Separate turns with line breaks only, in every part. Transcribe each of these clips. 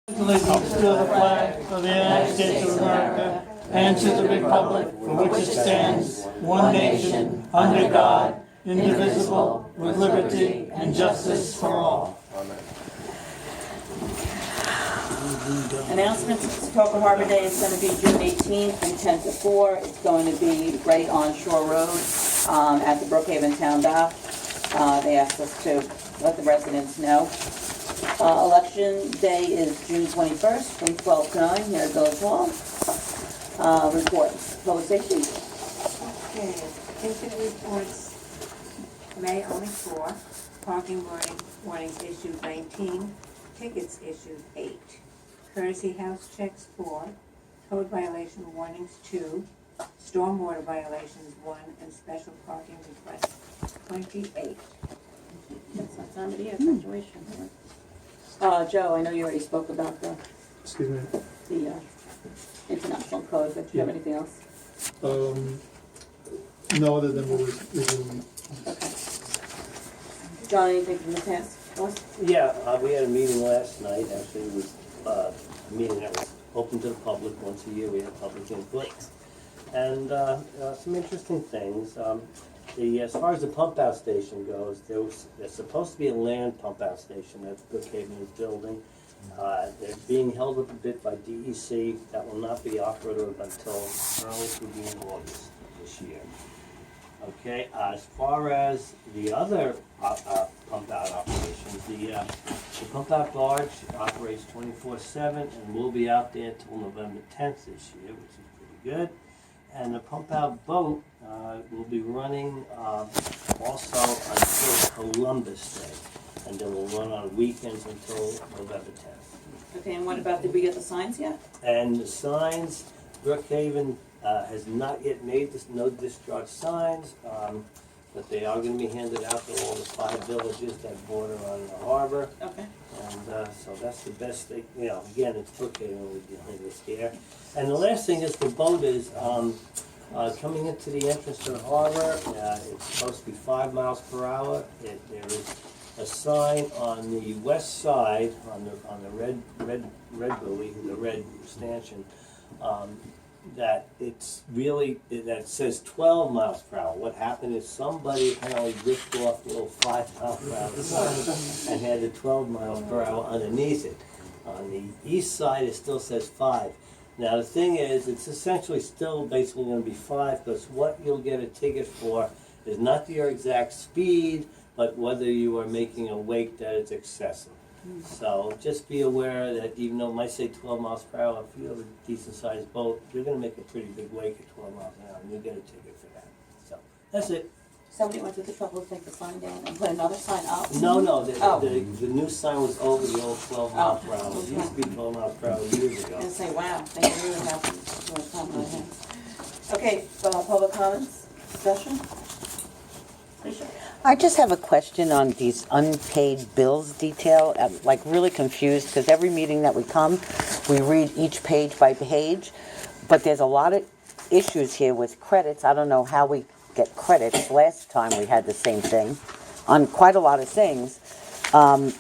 Allegiance to the flag of the United States of America and to the republic for which it stands, one nation, under God, indivisible, with liberty and justice for all.
Announcements. Poquott Harbor Day is going to be June 18th from 10 to 4. It's going to be right on Shore Road at the Brookhaven Town Dock. They asked us to let the residents know. Election Day is June 21st from 12 to 9 here at Village Hall. Reports. Public safety.
Okay, incident reports, May only 4, parking warnings issued 19, tickets issued 8, courtesy house checks 4, code violation warnings 2, stormwater violations 1, and special parking requests 28.
That's that time of the year, graduation. Joe, I know you already spoke about the international code, but do you have anything else?
No, other than what we're doing.
Okay. John, anything from the task force?
Yeah, we had a meeting last night. Actually, it was a meeting that was open to the public. Once a year we have public input. And some interesting things. As far as the pump out station goes, there's supposed to be a land pump out station that Brookhaven is building. They're being held up a bit by DEC. That will not be operative until early to the end of August this year. Okay, as far as the other pump out operations, the pump out barge operates 24/7 and will be out there till November 10th this year, which is pretty good. And the pump out boat will be running also until Columbus Day, and then will run on weekends until November 10th.
Okay, and what about, did we get the signs yet?
And the signs, Brookhaven has not yet made this no discharge signs, but they are going to be handed out to all the 5 villages that border on the harbor.
Okay.
And so that's the best thing, again, it's Brookhaven we're dealing with here. And the last thing is the boat is coming into the entrance to the harbor. It's supposed to be 5 miles per hour. There is a sign on the west side, on the red buoy, the red stanchion, that it's really, that says 12 miles per hour. What happened is somebody apparently ripped off a little 5 mile per hour sign and had the 12 miles per hour underneath it. On the east side, it still says 5. Now the thing is, it's essentially still basically going to be 5, because what you'll get a ticket for is not your exact speed, but whether you are making a wake that is excessive. So just be aware that even though it might say 12 miles per hour, if you have a decent sized boat, you're going to make a pretty big wake at 12 miles an hour, and you'll get a ticket for that. So that's it.
Somebody went to the trouble to take the sign down and put another sign up?
No, the new sign was over the old 12 miles per hour. It
Okay.
used to be 12 miles per hour years ago.
And say, wow, things really happened. Okay, public comments, discussion? Alicia?
I just have a question on these unpaid bills detail. I'm like really confused because every meeting that we come, we read each page by page, but there's a lot of issues here with credits. I don't know how we get credits. Last time we had the same thing on quite a lot of things.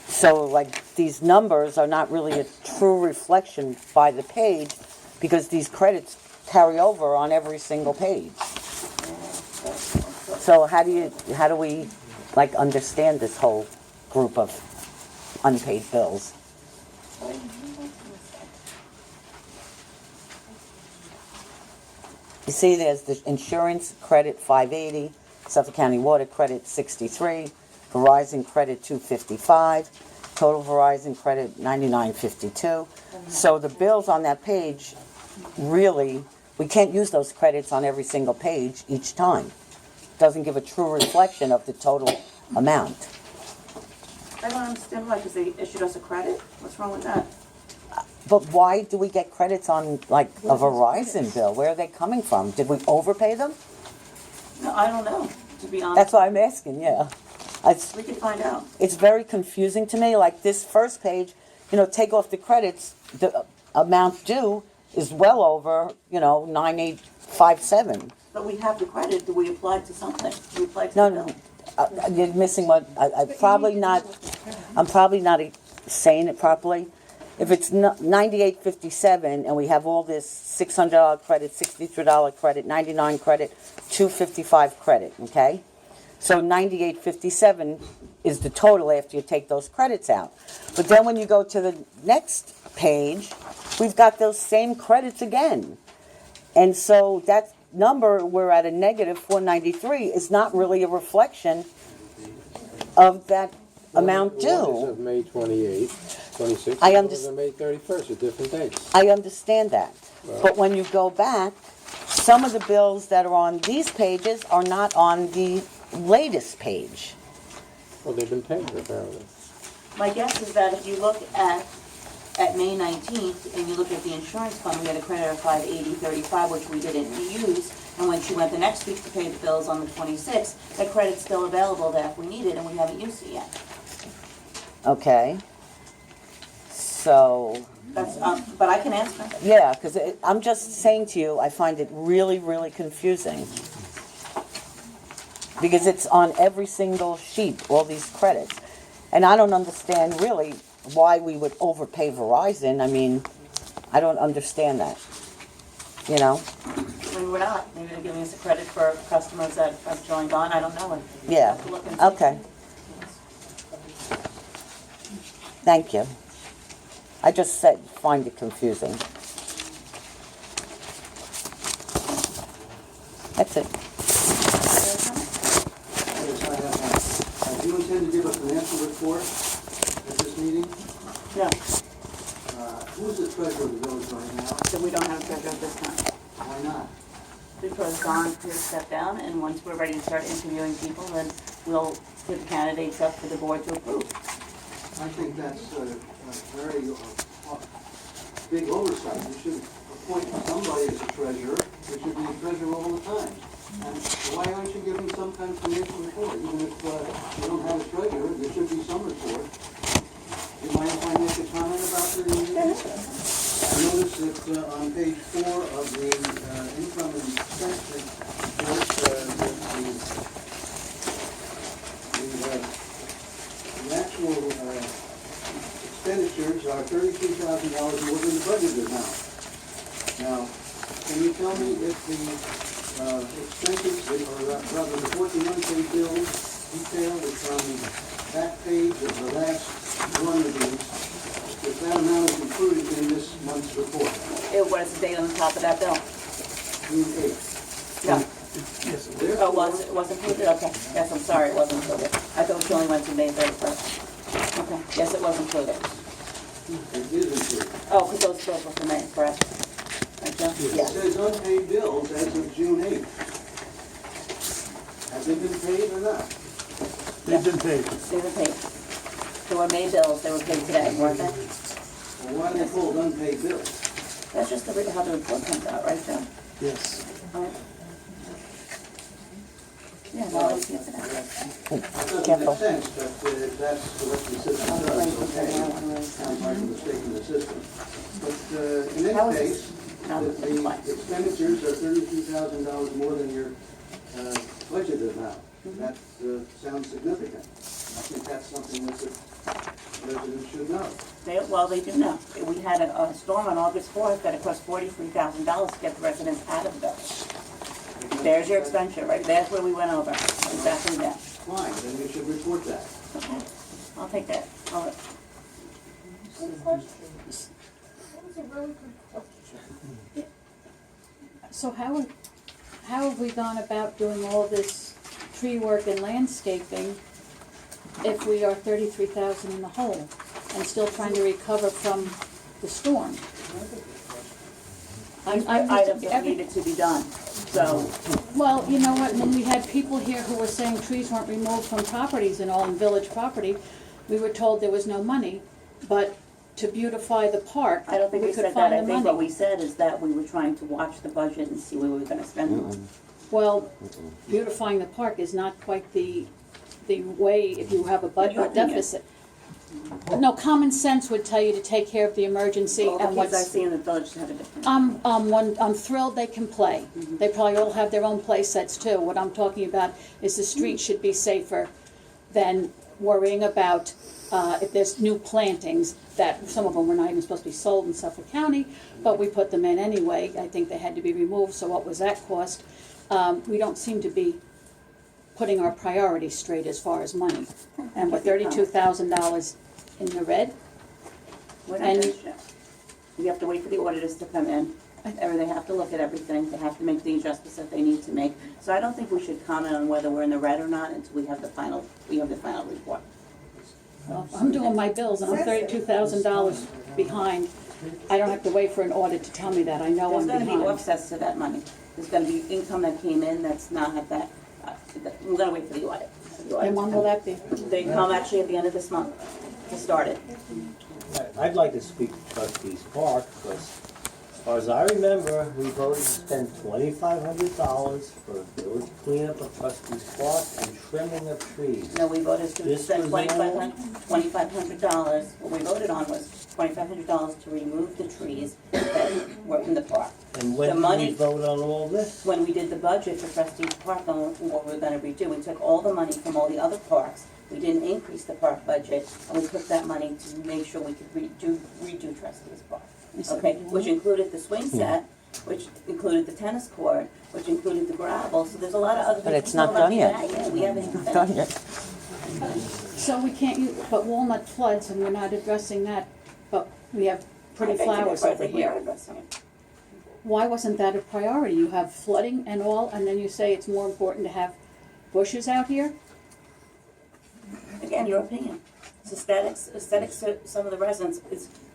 So like these numbers are not really a true reflection by the page because these credits carry over on every single page. So how do we like understand this whole group of unpaid bills? You see there's the insurance credit 580, Suffolk County Water credit 63, Verizon credit 255, total Verizon credit 9952. So the bills on that page, really, we can't use those credits on every single page each time. Doesn't give a true reflection of the total amount.
I don't understand why, because they issued us a credit? What's wrong with that?
But why do we get credits on like a Verizon bill? Where are they coming from? Did we overpay them?
No, I don't know, to be honest.
That's what I'm asking, yeah.
We can find out.
It's very confusing to me, like this first page, take off the credits, the amount due is well over, 9857.
But we have the credit, do we apply to something? Do we apply to
No,
the
no, you're missing what, I'm probably not saying it properly. if it's $98.57 and we have all this $600 credit, $63 credit, $99 credit, $255 credit, okay? So $98.57 is the total after you take those credits out. But then when you go to the next page, we've got those same credits again. And so that number, we're at a negative 493, is not really a reflection of that amount
One is
due.
of May 28th, 26th,
I
and one is
underst-
of May 31st, at different dates.
I understand that.
Well-
But when you go back, some of the bills that are on these pages are not on the latest page.
Well, they've been paid, apparently.
My guess is that if you look at May 19th, and you look at the insurance fund, we had a credit of $580.35, which we didn't use, and when she went the next week to pay the bills on the 26th, that credit's still available that if we need it, and we haven't used it yet.
Okay? So,
That's, but I can ask her.
yeah, because I'm just saying to you, I find it really, really confusing. Because it's on every single sheet, all these credits. And I don't understand really why we would overpay Verizon. I mean, I don't understand that. You know?
I mean, we're not. Maybe they're giving us a credit for customers that have joined on. I don't know.
Yeah.
Have to look and see.
Okay. Thank you. I just said, find it confusing. That's it.
Yes, I have one. Do you intend to give a financial report at this meeting?
No,
Who's the treasurer of the village right now?
so we don't have a treasurer at this time.
Why not?
Because Don here stepped down, and once we're ready to start interviewing people, then we'll put the candidates up for the board to approve.
I think that's a very big oversight. You should appoint somebody as a treasurer. There should be a treasurer all the time. And why aren't you giving some kind of financial report? Even if you don't have a treasurer, there should be some report. Do you mind if I make a comment about the... I noticed that on page 4 of the income and expense report, the actual expenditures are $32,000 more than the budgeted amount. Now, can you tell me if the expenses, or rather the 14 unpaid bills detail that's on the back page of the last one of these, if that amount is included in this month's report?
What is the date on the top of that bill?
June 8th.
No.
Therefore,
Oh, it wasn't included? Okay. Yes, I'm sorry, it wasn't included. I thought she only went to May 31st. Okay, yes, it was included.
it is included.
Oh, because those bills were for May, correct? Right, Joe?
It
Yes.
says unpaid bills as of June 8th. Have they been paid or not?
They've been paid.
They were paid. They were May bills, they were paid today, weren't they?
Well, why are they called unpaid bills?
That's just how the report comes out, right, Joe?
Yes.
All right. Yeah, no, I see it today.
That
Careful.
doesn't make sense, but if that's what the system does, okay. Sounds like a mistake in the system. But in
How
any
is
case,
No,
the
it's fine.
expenditures are $32,000 more than your budgeted amount. That sounds significant. I think that's something that the residents should know.
Well, they do know. We had a storm on August 4th that it cost $43,000 to get the residents out of the village. There's your expenditure, right? That's where we went over. Exactly that.
Fine, then you should report that.
Okay, I'll take that. I'll-
So how have we gone about doing all this tree work and landscaping if we are 33,000 in the hole and still trying to recover from the storm?
Items that needed to be done, so.
Well, you know what, when we had people here who were saying trees weren't removed from properties and all in village property, we were told there was no money, but to beautify the park,
I don't think we
we could
said that.
find
I
the
think what
money.
we said is that we were trying to watch the budget and see where we were gonna spend it.
Well, beautifying the park is not quite the way if you have a
Your
budget
opinion.
deficit. No, common sense would tell you to take care of the emergency
All the
and
kids I
what's.
see in the village have a different.
I'm thrilled they can play. They probably all have their own play sets too. What I'm talking about is the street should be safer than worrying about if there's new plantings, that some of them were not even supposed to be sold in Suffolk County, but we put them in anyway. I think they had to be removed, so what was that cost? We don't seem to be putting our priorities straight as far as money. And we're $32,000 in the red.
We're not
And-
finished yet. You have to wait for the auditors to come in, or they have to look at everything, they have to make the adjustments that they need to make. So I don't think we should comment on whether we're in the red or not until we have the final report.
Well, I'm doing my bills and I'm $32,000 behind. I don't have to wait for an audit to tell me that, I know I'm
There's gonna be
behind.
offsets to that money. There's gonna be income that came in that's not at that, we're gonna wait for the audit.
And when will that be?
They come actually at the end of this month to start it.
I'd like to speak to trustees Park, because as far as I remember, we voted to spend $2,500 for village cleanup of trustees Park and trimming of trees.
No, we voted to
This
spend
was all-
$2,500. What we voted on was $2,500 to remove the trees that were in the park.
And
The
when did we
money-
vote on all this?
When we did the budget for trustees park on what we were gonna redo, we took all the money from all the other parks. We didn't increase the park budget, and we took that money to make sure we could redo trustees park. Okay, which included the swing set, which included the tennis court, which included the gravel, so there's a lot of other things.
But it's not done yet.
Yeah, we haven't even
Done
finished.
yet.
So we can't use, but Walnut floods and we're not addressing that, but we have pretty flowers over here. Why wasn't that a priority? You have flooding and all, and then you say it's more important to have bushes out here?
Again, your opinion. It's aesthetics to some of the residents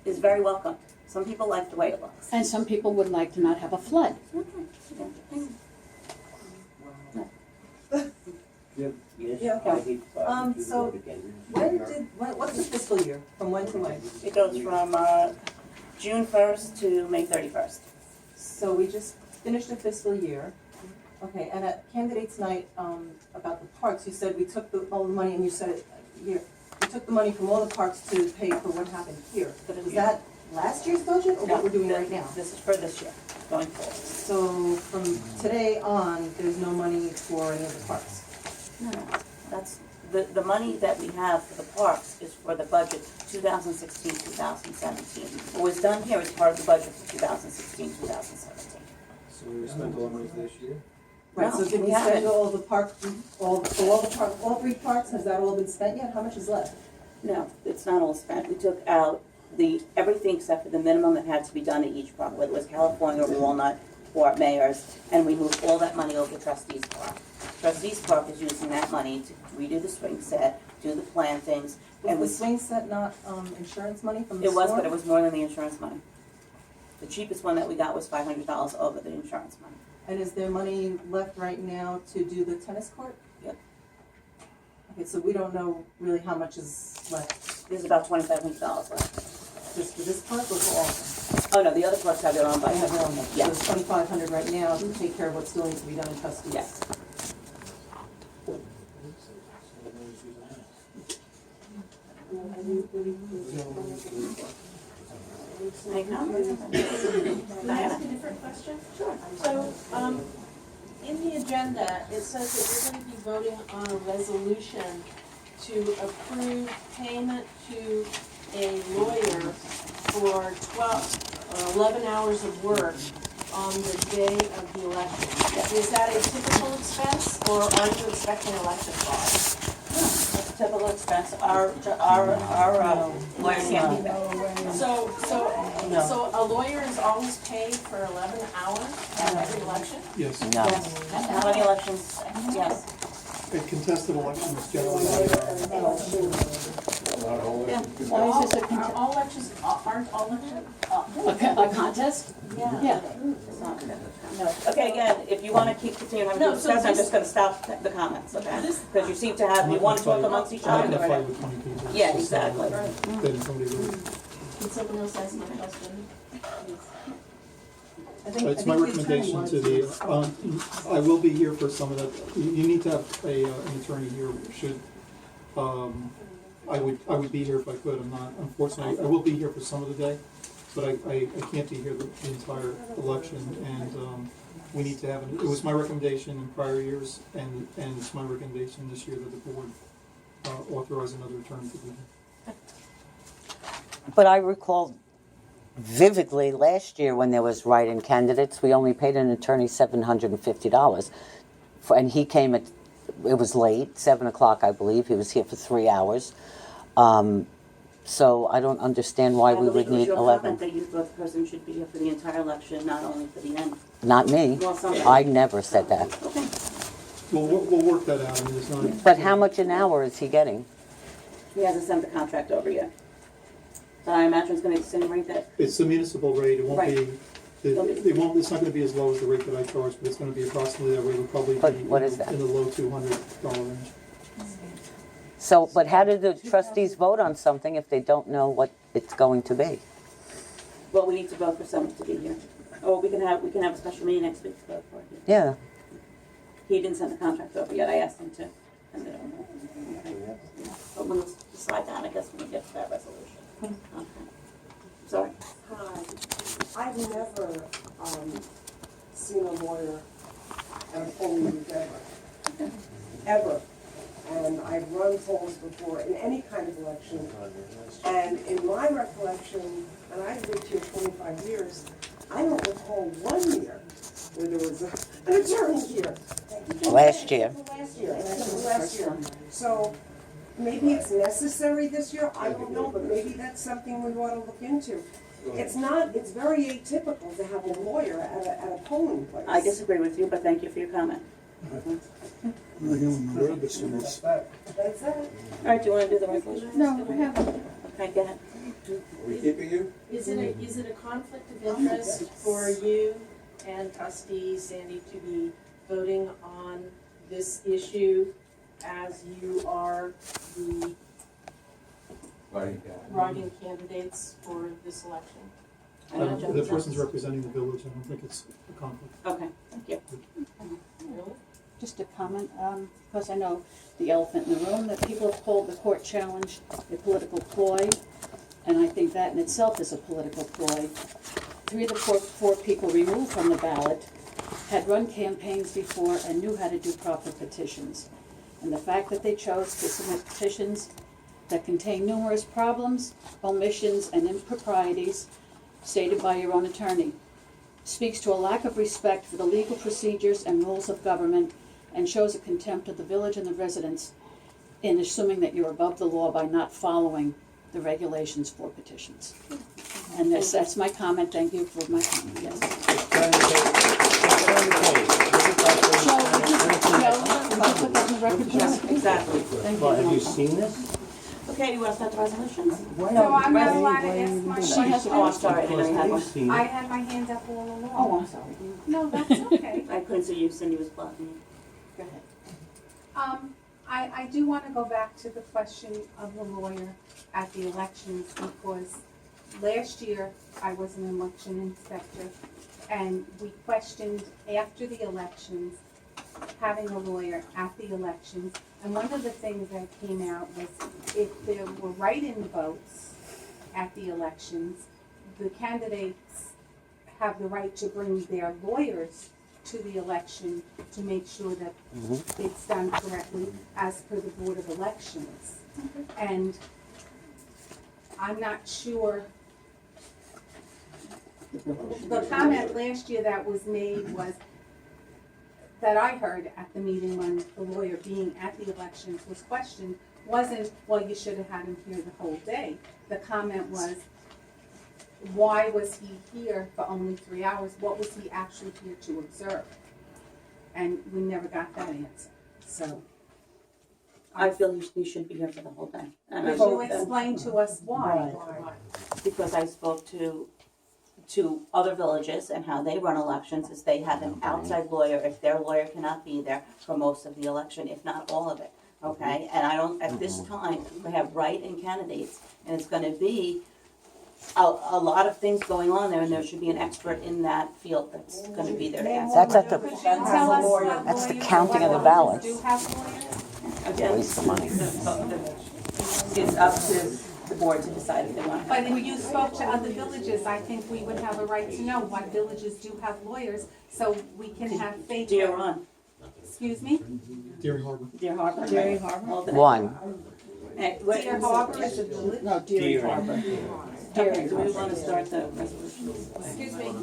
is very welcome. Some people like the way it looks.
And some people would like to not have a flood.
Yes,
Yeah, okay.
I hate to
So,
vote again.
what's the fiscal year, from when to when?
It goes from June 1st to May 31st.
So we just finished the fiscal year. Okay, and at candidates night, about the parks, you said we took all the money, and you said it here, we took the money from all the parks to pay for what happened here. But is that last year's budget, or what we're doing right now?
This is for this year, going forward.
So from today on, there's no money for any of the parks?
No, that's, the money that we have for the parks is for the budget 2016, 2017. What was done here is part of the budget for 2016, 2017.
So we spent all the money this year?
Right, so
No,
did
we
we spend
haven't.
all the park, all three parks, has that all been spent yet? How much is left?
No, it's not all spent. We took out everything except for the minimum that had to be done at each park, whether it was California or Walnut or Mayor's, and we moved all that money over to Trustees Park. Trustees Park is using that money to redo the swing set, do the plantings, and
Was
we,
the swing set not, insurance money from the
it was,
storm?
but it was more than the insurance money. The cheapest one that we got was $500 over the insurance money.
And is there money left right now to do the tennis court?
Yep.
Okay, so we don't know really how much is left,
There's about $2,500 left.
just for this park or for all of them?
Oh, no, the other parks have their own
I have
budget.
their own money. So
Yeah.
it's 2,500 right now to take care of what still needs to be done in trustees.
Yes. Any comments?
Can I ask a different question?
Sure.
So, in the agenda, it says that we're going to be voting on a resolution to approve payment to a lawyer for 11 hours of work on the day of the election. Is that a typical expense, or are you expecting election fraud?
That's a typical expense. Our lawyer can't do that.
So a lawyer is always paid for 11 hours at every election?
Yes.
No.
How many elections? Yes.
A contested election is generally,
Yeah.
Why is this
Are all elections, aren't all elections?
a contest? Yeah.
It's not good. No. Okay, again, if you want to continue having
No,
the
so
discussion, I'm
this-
just going to stop the comments, okay?
This-
Because you seem to have, you want to talk amongst each
I'm not
other.
gonna
or-
fight with 20 people.
Yeah, exactly.
Then somebody will.
Can someone else ask my question?
It's my recommendation to the, I will be here for some of that, you need to have an attorney here, should, I would be here if I could, I'm not, unfortunately, I will be here for some of the day, but I can't be here the entire election, and, we need to have, it was my recommendation in prior years, and it's my recommendation this year that the board authorize another attorney to do that.
But I recall vividly last year when there was write-in candidates, we only paid an attorney $750. And he came at, it was late, 7 o'clock, I believe. He was here for 3 hours. So I don't understand why we would need 11.
I believe it was your comment that you thought the person should be here for the entire election, not only for the end.
Not me.
Well, somebody.
I never said that.
Okay.
We'll work that out. I mean, it's not.
But how much an hour is he getting?
He hasn't sent the contract over yet. So I imagine it's gonna insinuate that.
It's a municipal rate. It won't
Right.
be. It won't. It's not going to be as low as the rate that I charge, but it's going to be approximately that rate. It'll probably
But
be
what is that?
in the low $200 range.
So, but how do the trustees vote on something if they don't know what it's going to be?
Well, we need to vote for someone to be here. Or we can have a special meeting next week to vote for it.
Yeah.
He didn't send the contract over yet. I asked him to send it over. Okay. But we'll decide that, I guess, when we get to that resolution. Okay. Sorry.
Hi, I've never seen a lawyer at a polling booth ever. Ever. And I've run polls before in any kind of election. And in my recollection, and I've lived here 25 years, I don't recall 1 year where there was an attorney here.
Last year.
Last year, and I said last year. So maybe it's necessary this year, I don't know, but maybe that's something we ought to look into. It's very atypical to have a lawyer at a polling place.
I disagree with you, but thank you for your comment.
That's it.
All right, do you want to do the resolution?
No, I haven't.
Okay, go ahead.
Is it a conflict of interest for you and trustee Sandy to be voting on this issue as you are the writing candidates for this election?
I know Joe
The
was
person's
up.
representing the village. I don't think it's a conflict.
Okay, thank you.
Really?
Just a comment, because I know the elephant in the room, that people have called the court challenge a political ploy, and I think that in itself is a political ploy. 3 of the 4 people removed from the ballot had run campaigns before and knew how to do proper petitions. And the fact that they chose to submit petitions that contain numerous problems, omissions, and improprieties stated by your own attorney speaks to a lack of respect for the legal procedures and rules of government and shows a contempt of the village and the residents in assuming that you're above the law by not following the regulations for petitions. And that's my comment. Thank you for my comment, yes. So, we can put that in the record, yes?
Exactly.
Thank
Well, have you
you.
seen this?
Okay, you want to start the resolutions?
So I'm not allowed to ask my
She has
question.
Oh, I'm sorry, I didn't know you had one.
You've seen
I
it.
had my hand up all along.
Oh, I'm sorry.
No, that's okay.
I couldn't see you, Cindy was blocking you.
Go ahead.
I do want to go back to the question of the lawyer at the elections, because last year I was an election inspector, and we questioned after the elections, having a lawyer at the elections, and one of the things that came out was if there were write-in votes at the elections, the candidates have the right to bring their lawyers to the election to make sure that it's done correctly as per the Board of Elections. And I'm not sure, the comment last year that was made was, that I heard at the meeting when the lawyer being at the elections was questioned, wasn't, well, you should have had him here the whole day. The comment was, why was he here for only 3 hours? What was he actually here to observe? And we never got that answer, so.
I feel you should be here for the whole day. And I
Could you
hope that-
explain to us why?
Because I spoke to other villages and how they run elections is they have an outside lawyer if their lawyer cannot be there for most of the election, if not all of it, okay? And I don't, at this time, we have write-in candidates, and it's gonna be a lot of things going on there, and there should be an expert in that field that's gonna be there to answer.
That's at the,
Could you tell us what
That's the
lawyers-
counting of the
what
ballots.
villages do have lawyers?
Again,
waste of money.
it's up to the board to decide if they want.
But if you spoke to other villages, I think we would have a right to know what villages do have lawyers, so we can have faith.
Deer Run,
Excuse me?
Deering Harbor.
Deer Harbor.
Deer Harbor.
All the-
one.
Deer Harbor is a
No, Deer
Deer.
Harbor.
Okay, do we wanna start the resolution?
Excuse me,